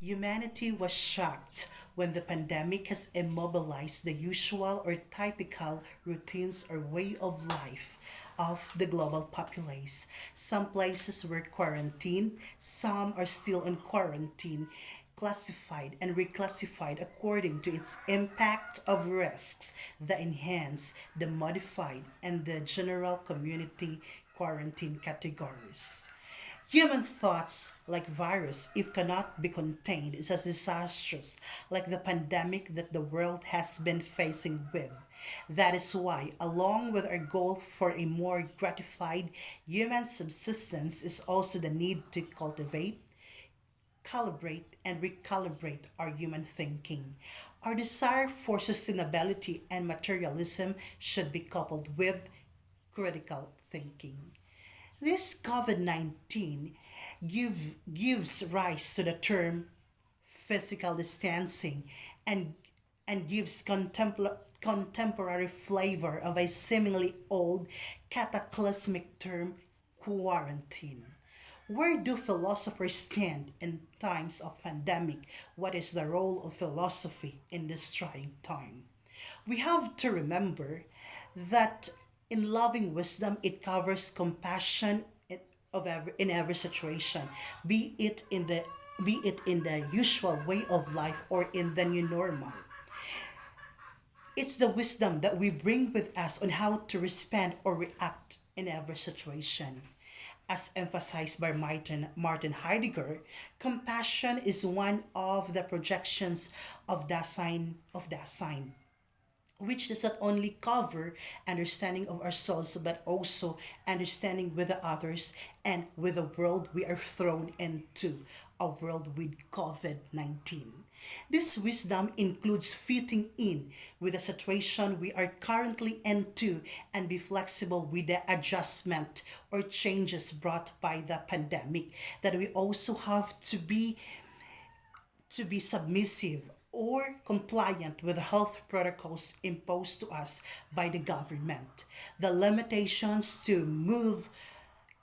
Humanity was shocked when the pandemic has immobilized the usual or typical routines or way of life of the global populace. Some places were quarantined, some are still in quarantine, classified and reclassified according to its impact of risks, the enhanced, the modified, and the general community quarantine categories. Human thoughts, like virus, if cannot be contained, is as disastrous like the pandemic that the world has been facing with. That is why, along with our goal for a more gratified human subsistence, is also the need to cultivate, calibrate, and recalibrate our human thinking. Our desire for sustainability and materialism should be coupled with critical thinking. This COVID 19 gives rise to the term physical distancing and, and gives contemporary flavor of a seemingly old cataclysmic term, quarantine. Where do philosophers stand in times of pandemic? What is the role of philosophy in this trying time? We have to remember that in loving wisdom, it covers compassion in every situation, be it in the usual way of life or in the new normal. It's the wisdom that we bring with us on how to respond or react in every situation. As emphasized by Martin Heidegger, compassion is one of the projections of Dasein, which does not only cover understanding of ourselves but also understanding with the others and with the world we are thrown into, a world with COVID 19. This wisdom includes fitting in with the situation we are currently into and be flexible with the adjustment or changes brought by the pandemic. That we also have to be submissive or compliant with the health protocols imposed to us by the government. The limitations to move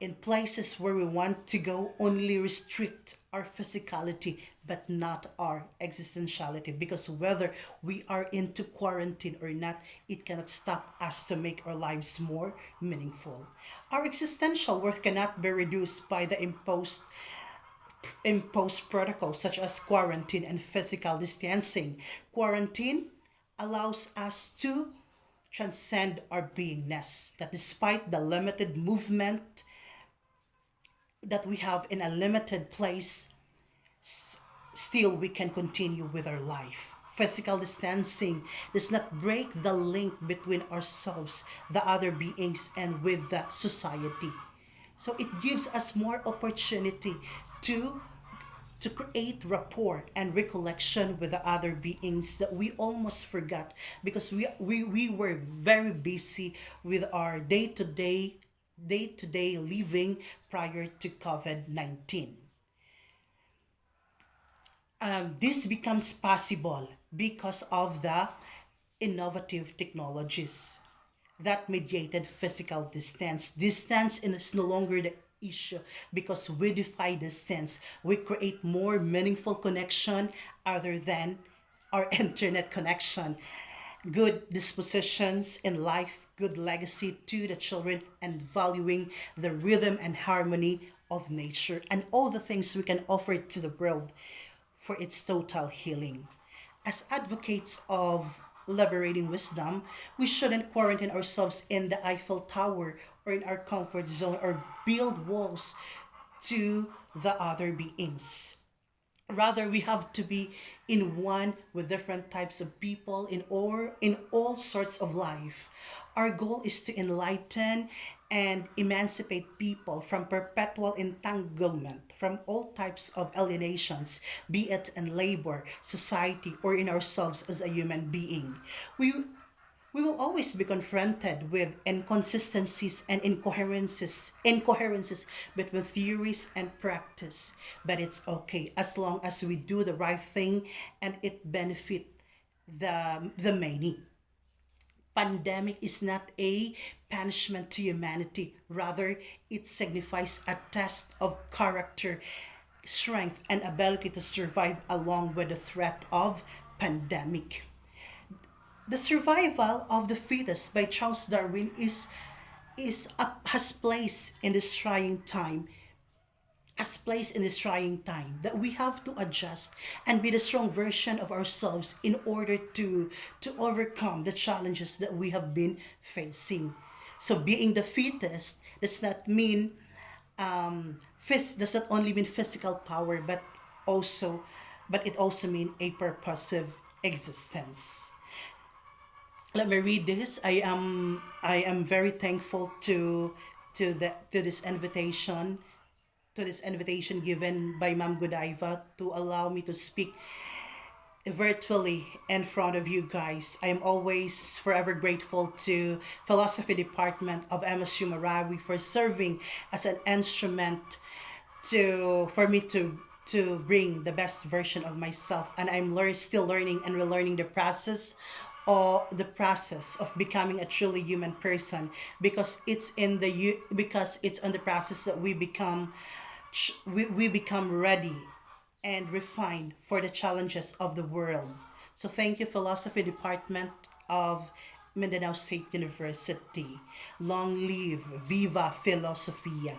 in places where we want to go only restrict our physicality but not our existentiality, because whether we are into quarantine or not, it cannot stop us to make our lives more meaningful. Our existential worth cannot be reduced by the imposed protocols such as quarantine and physical distancing. Quarantine allows us to transcend our beingness, that despite the limited movement that we have in a limited place, still we can continue with our life. Physical distancing does not break the link between ourselves, the other beings, and with the society. So it gives us more opportunity to to create rapport and recollection with the other beings that we almost forgot because we were very busy with our day-to-day living prior to COVID-19. This becomes possible because of the innovative technologies that mediated physical distance. Distance is no longer the issue because we defy distance. We create more meaningful connection other than our internet connection. Good dispositions in life, good legacy to the children, and valuing the rhythm and harmony of nature and all the things we can offer to the world for its total healing. As advocates of liberating wisdom, we shouldn't quarantine ourselves in the Eiffel Tower or in our comfort zone or build walls to the other beings. Rather, we have to be in one with different types of people in all sorts of life. Our goal is to enlighten and emancipate people from perpetual entanglement, from all types of alienations, be it in labor, society, or in ourselves as a human being. We we will always be confronted with inconsistencies and incoherences between theories and practice. But it's okay as long as we do the right thing and it benefit the many. Pandemic is not a punishment to humanity. Rather, it signifies a test of character, strength, and ability to survive along with the threat of pandemic. The Survival of the Fittest by Charles Darwin has place in this trying time, that we have to adjust and be the strong version of ourselves in order to overcome the challenges that we have been facing. So being the fittest does not only mean physical power, also but it also means a purposive existence. Let me read this. I am very thankful to this invitation given by Ma'am Godiva to allow me to speak virtually in front of you guys. I am always forever grateful to Philosophy Department of MSU Marawi for serving as an instrument to for me to bring the best version of myself, and still learning and relearning the process of becoming a truly human person, because it's in the process that we become ready and refined for the challenges of the world. So thank you, Philosophy Department of Mindanao State University. Long live Viva Filosofia.